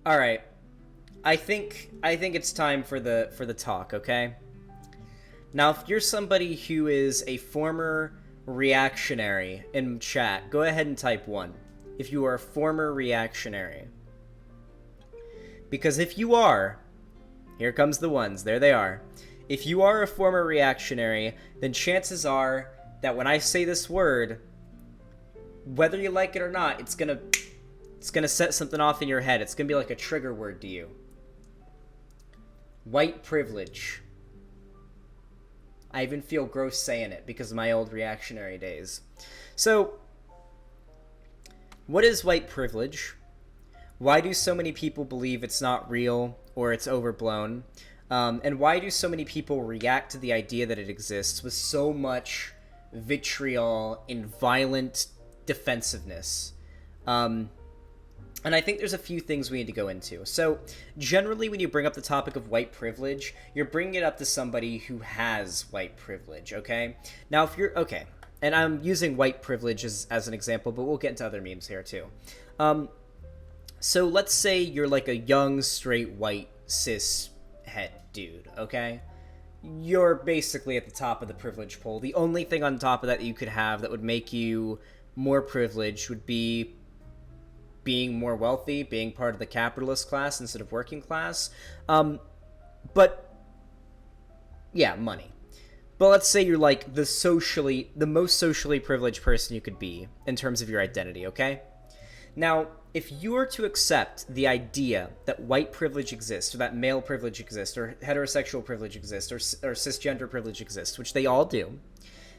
All right. I think it's time for the talk, okay? Now, if you're somebody who is a former reactionary in chat, go ahead and type 1. If you are a former reactionary. Because if you are, here comes the ones. There they are. If you are a former reactionary, then chances are that when I say this word, whether you like it or not, it's gonna set something off in your head. It's gonna be like a trigger word to you. White privilege. I even feel gross saying it because of my old reactionary days. So, what is white privilege? Why do so many people believe it's not real or it's overblown? And why do so many people react to the idea that it exists with so much vitriol and violent defensiveness? And I think there's a few things we need to go into. So, generally, when you bring up the topic of white privilege, you're bringing it up to somebody who has white privilege, okay? Now, if you're... Okay, and I'm using white privilege as an example, but we'll get into other memes here, too. So, let's say you're like a young, straight, white, cis het dude, okay? You're basically at the top of the privilege pole. The only thing on top of that you could have that would make you more privileged would be being more wealthy, being part of the capitalist class instead of working class. But yeah, money. But let's say you're like the most socially privileged person you could be in terms of your identity, okay? Now, if you are to accept the idea that white privilege exists, or that male privilege exists, or heterosexual privilege exists, or cisgender privilege exists, which they all do,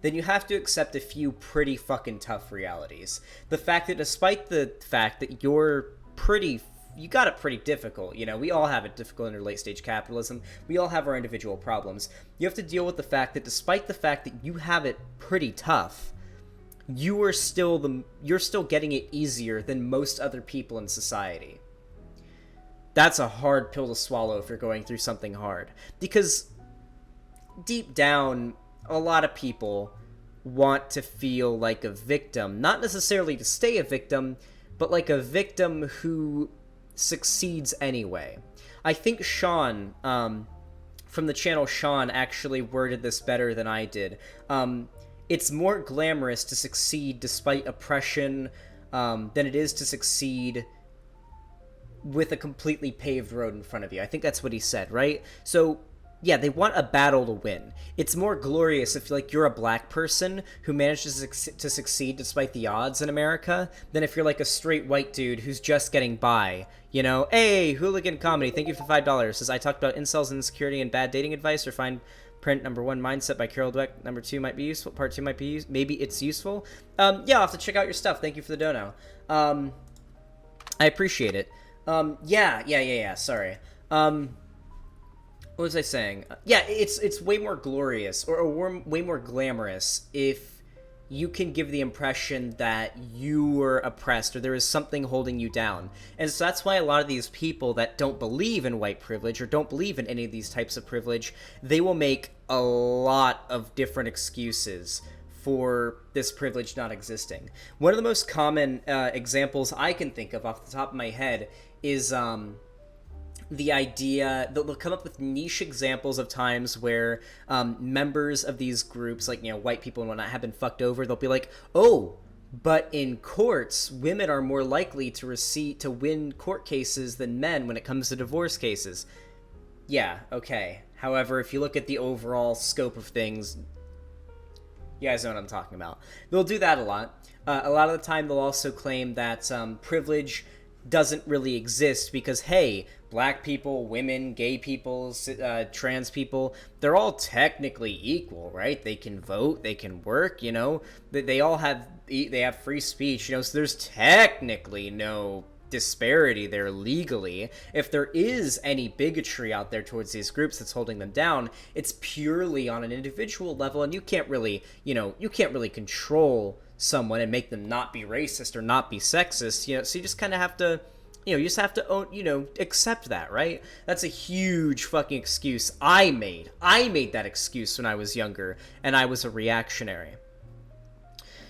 then you have to accept a few pretty fucking tough realities. The fact that despite the fact that you got it pretty difficult, you know, we all have it difficult under late stage capitalism, we all have our individual problems, you have to deal with the fact that despite the fact that you have it pretty tough, you're still getting it easier than most other people in society. That's a hard pill to swallow if you're going through something hard. Because deep down, a lot of people want to feel like a victim, not necessarily to stay a victim, but like a victim who succeeds anyway. I think Sean, from the channel Sean, actually worded this better than I did. It's more glamorous to succeed despite oppression than it is to succeed with a completely paved road in front of you. I think that's what he said, right? So yeah, they want a battle to win. It's more glorious if you're a black person who manages to succeed despite the odds in America than if you're like a straight white dude who's just getting by. You know, hey, Hooligan Comedy, thank you for $5. Says, I talked about incels and insecurity and bad dating advice, or find print number 1 Mindset by Carol Dweck. Number 2 might be useful. Part 2 might be maybe it's useful. Yeah, I'll have to check out your stuff. Thank you for the dono. I appreciate it. Yeah. Sorry. What was I saying? Yeah, it's way more glorious or way more glamorous if you can give the impression that you were oppressed or there is something holding you down. And so that's why a lot of these people that don't believe in white privilege or don't believe in any of these types of privilege, they will make a lot of different excuses for this privilege not existing. One of the most common examples I can think of off the top of my head is the idea that they'll come up with niche examples of times where members of these groups, like, you know, white people and whatnot, have been fucked over. They'll be like, oh, but in courts, women are more likely to win court cases than men when it comes to divorce cases. Yeah, okay. However, if you look at the overall scope of things, you guys know what I'm talking about. They'll do that a lot. A lot of the time, they'll also claim that privilege doesn't really exist because, hey, black people, women, gay people, trans people, they're all technically equal, right? They can vote, they can work, you know, they have free speech, you know, so there's technically no disparity there legally. If there is any bigotry out there towards these groups that's holding them down, it's purely on an individual level, and you can't really control someone and make them not be racist or not be sexist, you know, so you just kind of have to, you know, you just have to own, you know, accept that, right? That's a huge fucking excuse I made that excuse when I was younger and I was a reactionary.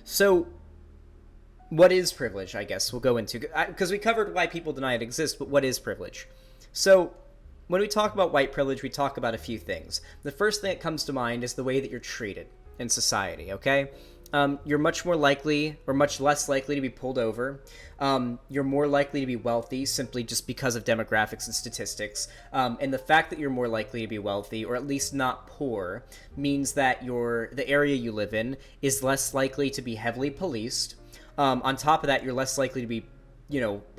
So what is privilege, I guess we'll go into, because we covered why people deny it exists, but what is privilege? So when we talk about white privilege, we talk about a few things. The first thing that comes to mind is the way that you're treated in society, okay? You're much more likely, or much less likely, to be pulled over. You're more likely to be wealthy simply just because of demographics and statistics. And the fact that you're more likely to be wealthy, or at least not poor, means that the area you live in is less likely to be heavily policed. On top of that, you're less likely to be,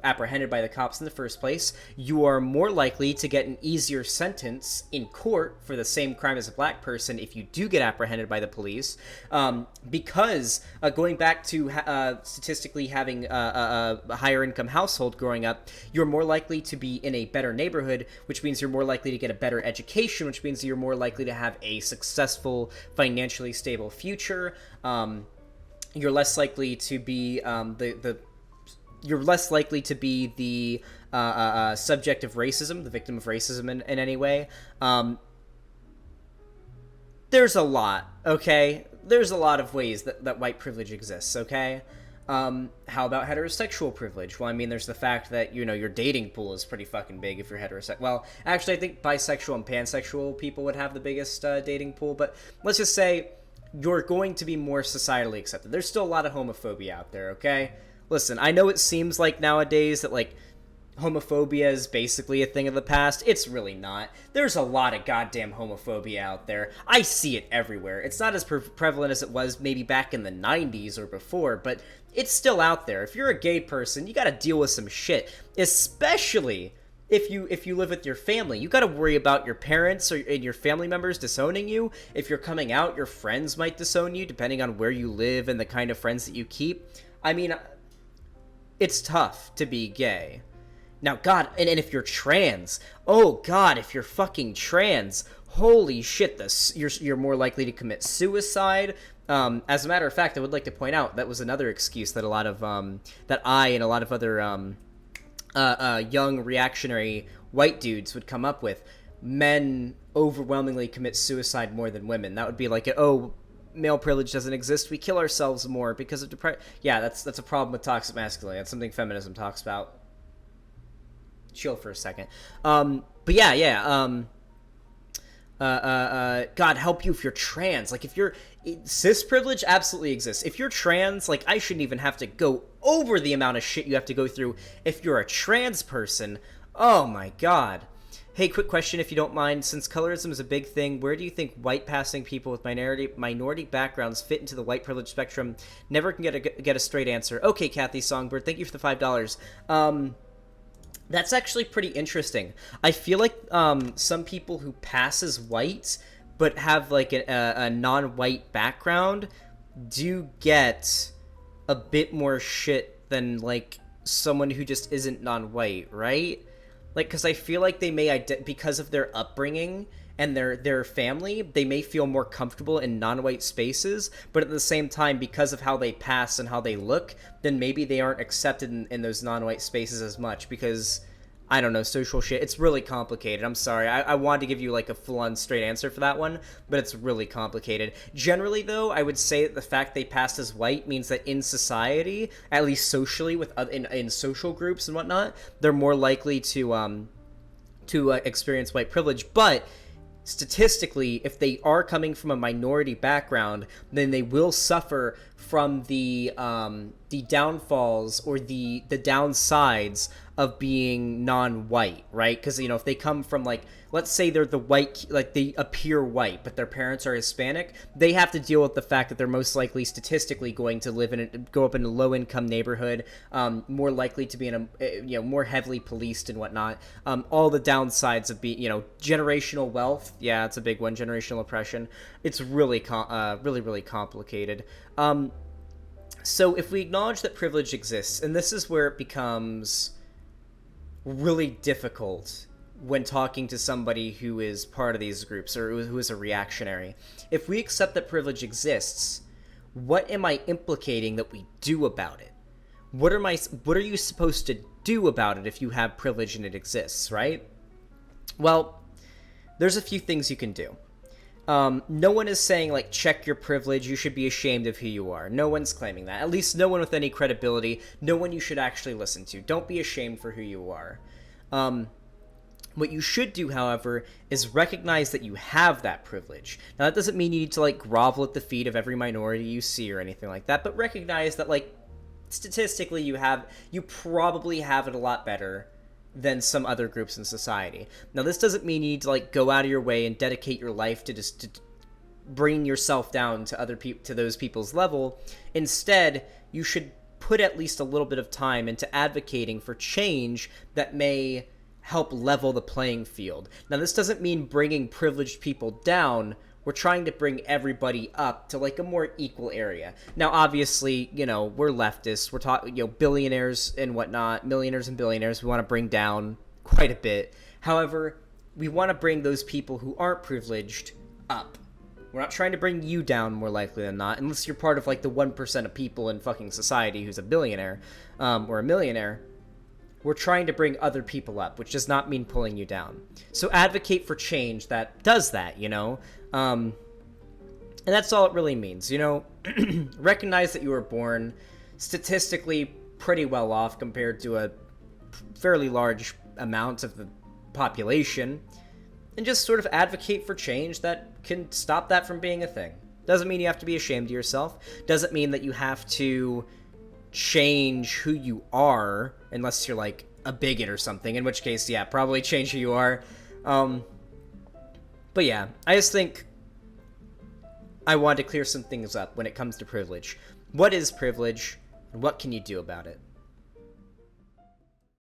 apprehended by the cops in the first place. You are more likely to get an easier sentence in court for the same crime as a black person if you do get apprehended by the police, because going back to statistically having a higher income household growing up, you're more likely to be in a better neighborhood, which means you're more likely to get a better education, which means you're more likely to have a successful, financially stable future. You're less likely to be you're less likely to be the subject of racism, the victim of racism in any way. There's a lot, okay? There's a lot of ways that white privilege exists, okay? How about heterosexual privilege? Well, I mean, there's the fact that, your dating pool is pretty fucking big if you're heterosexual. Well, actually, I think bisexual and pansexual people would have the biggest dating pool, but let's just say you're going to be more societally accepted. There's still a lot of homophobia out there, okay? Listen, I know it seems like nowadays that, homophobia is basically a thing of the past. It's really not. There's a lot of goddamn homophobia out there. I see it everywhere. It's not as prevalent as it was maybe back in the 90s or before, but it's still out there. If you're a gay person, you gotta deal with some shit. Especially if you live with your family. You gotta worry about your parents and your family members disowning you. If you're coming out, your friends might disown you, depending on where you live and the kind of friends that you keep. I mean, it's tough to be gay. Now, God, and if you're trans, oh God, if you're fucking trans, holy shit, you're more likely to commit suicide. As a matter of fact, I would like to point out that was another excuse that a lot of that I and a lot of other young reactionary white dudes would come up with. Men overwhelmingly commit suicide more than women. That would be like, male privilege doesn't exist. We kill ourselves more because of depression. Yeah, that's a problem with toxic masculinity. That's something feminism talks about. Chill for a second. But yeah. God help you if you're trans. If you're cis privilege absolutely exists. If you're trans, I shouldn't even have to go over the amount of shit you have to go through if you're a trans person. Oh my God. Hey, quick question if you don't mind. Since colorism is a big thing, where do you think white passing people with minority backgrounds fit into the white privilege spectrum? Never can get a straight answer. Okay, Kathy Songbird, thank you for the $5. That's actually pretty interesting. I feel like some people who pass as white but have a non-white background do get a bit more shit than someone who just isn't non-white, right? Because I feel like they may, because of their upbringing and their family, they may feel more comfortable in non-white spaces, but at the same time, because of how they pass and how they look, then maybe they aren't accepted in those non-white spaces as much because, I don't know, social shit. It's really complicated. I'm sorry. I wanted to give you a full-on straight answer for that one, but it's really complicated. Generally, though, I would say that the fact they passed as white means that in society, at least socially, in social groups and whatnot, they're more likely to experience white privilege. But statistically, if they are coming from a minority background, then they will suffer from the downfalls or the downsides of being non-white, right? Because, if they come from, let's say they're the white, they appear white, but their parents are Hispanic, they have to deal with the fact that they're most likely statistically going to grow up in a low-income neighborhood, more likely to be in a, more heavily policed and whatnot. All the downsides of being, generational wealth, yeah, it's a big one, generational oppression. It's really, really complicated. So if we acknowledge that privilege exists, and this is where it becomes really difficult when talking to somebody who is part of these groups or who is a reactionary. If we accept that privilege exists, what am I implicating that we do about it? What are you supposed to do about it if you have privilege and it exists, right? Well, there's a few things you can do. No one is saying, like, check your privilege, you should be ashamed of who you are. No one's claiming that. At least no one with any credibility, no one you should actually listen to. Don't be ashamed for who you are. What you should do, however, is recognize that you have that privilege. Now, that doesn't mean you need to, like, grovel at the feet of every minority you see or anything like that, but recognize that, like, statistically you probably have it a lot better than some other groups in society. Now, this doesn't mean you need to, like, go out of your way and dedicate your life to just to bring yourself down to other people, to those people's level. Instead, you should put at least a little bit of time into advocating for change that may help level the playing field. Now, this doesn't mean bringing privileged people down. We're trying to bring everybody up to, like, a more equal area. Now, obviously, you know, we're leftists. We're talking, you know, billionaires and whatnot, millionaires and billionaires. We want to bring down quite a bit. However, we want to bring those people who aren't privileged up. We're not trying to bring you down more likely than not, unless you're part of, like, the 1% of people in fucking society who's a billionaire or a millionaire. We're trying to bring other people up, which does not mean pulling you down. So advocate for change that does that, you know? And that's all it really means, you know? Recognize that you were born statistically pretty well off compared to a fairly large amount of the population, and just sort of advocate for change that can stop that from being a thing. Doesn't mean you have to be ashamed of yourself. Doesn't mean that you have to change who you are, unless you're, like, a bigot or something, in which case, yeah, probably change who you are. But yeah, I just think I wanted to clear some things up when it comes to privilege. What is privilege, and what can you do about it?